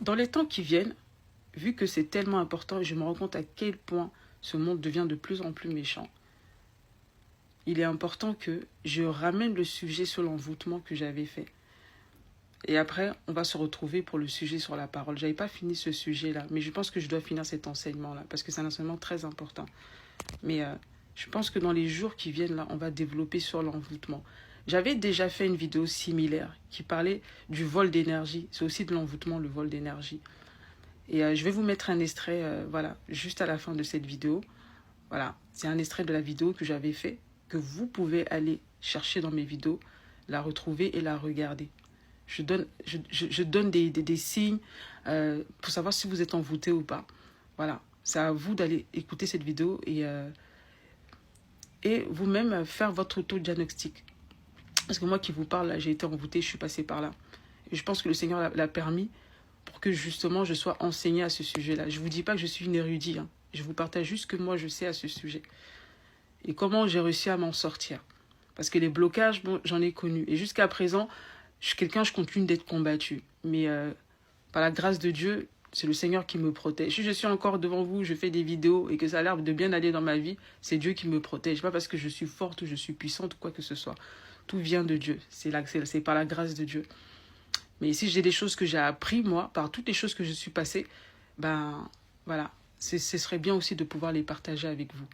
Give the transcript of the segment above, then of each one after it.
Dans les temps qui viennent, vu que c'est tellement important, je me rends compte à quel point ce monde devient de plus en plus méchant. Il est important que je ramène le sujet sur l'envoûtement que j'avais fait. Et après, on va se retrouver pour le sujet sur la parole. Je n'avais pas fini ce sujet-là, mais je pense que je dois finir cet enseignement-là, parce que c'est un enseignement très important. Mais je pense que dans les jours qui viennent, là, on va développer sur l'envoûtement. J'avais déjà fait une vidéo similaire qui parlait du vol d'énergie. C'est aussi de l'envoûtement, le vol d'énergie. Et je vais vous mettre un extrait, voilà, juste à la fin de cette vidéo. Voilà, c'est un extrait de la vidéo que j'avais fait, que vous pouvez aller chercher dans mes vidéos, la retrouver et la regarder. Je donne des signes pour savoir si vous êtes envoûté ou pas. Voilà, c'est à vous d'aller écouter cette vidéo et vous-même faire votre auto-diagnostic. Parce que moi qui vous parle, j'ai été envoûtée, je suis passée par là. Et je pense que le Seigneur l'a permis pour que justement je sois enseignée à ce sujet-là. Je ne vous dis pas que je suis une érudite, hein. Je vous partage juste ce que moi je sais à ce sujet. Et comment j'ai réussi à m'en sortir. Parce que les blocages, bon, j'en ai connu. Et jusqu'à présent, je continue d'être combattue. Mais par la grâce de Dieu, c'est le Seigneur qui me protège. Si je suis encore devant vous, je fais des vidéos et que ça a l'air de bien aller dans ma vie, c'est Dieu qui me protège. Pas parce que je suis forte ou je suis puissante ou quoi que ce soit. Tout vient de Dieu. C'est par la grâce de Dieu. Mais si j'ai des choses que j'ai appris, moi, par toutes les choses que je suis passée, ben voilà, ce serait bien aussi de pouvoir les partager avec vous.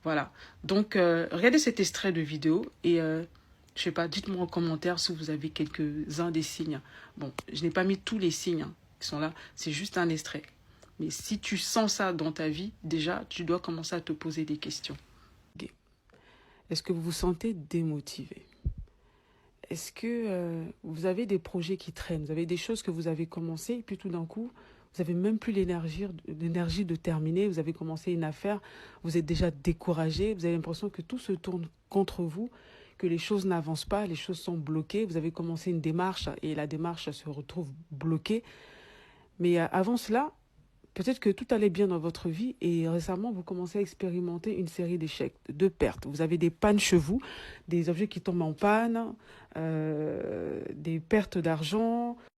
Voilà. Donc, regardez cet extrait de vidéo et, je sais pas, dites-moi en commentaire si vous avez quelques-uns des signes. Bon, je n'ai pas mis tous les signes qui sont là, c'est juste un extrait. Mais si tu sens ça dans ta vie, déjà, tu dois commencer à te poser des questions. Est-ce que vous vous sentez démotivé? Est-ce que vous avez des projets qui traînent? Vous avez des choses que vous avez commencées et puis tout d'un coup, vous n'avez même plus l'énergie de terminer. Vous avez commencé une affaire, vous êtes déjà découragé. Vous avez l'impression que tout se tourne contre vous, que les choses n'avancent pas, les choses sont bloquées. Vous avez commencé une démarche et la démarche se retrouve bloquée. Mais avant cela, peut-être que tout allait bien dans votre vie et récemment, vous commencez à expérimenter une série d'échecs, de pertes. Vous avez des pannes chez vous, des objets qui tombent en panne, des pertes d'argent,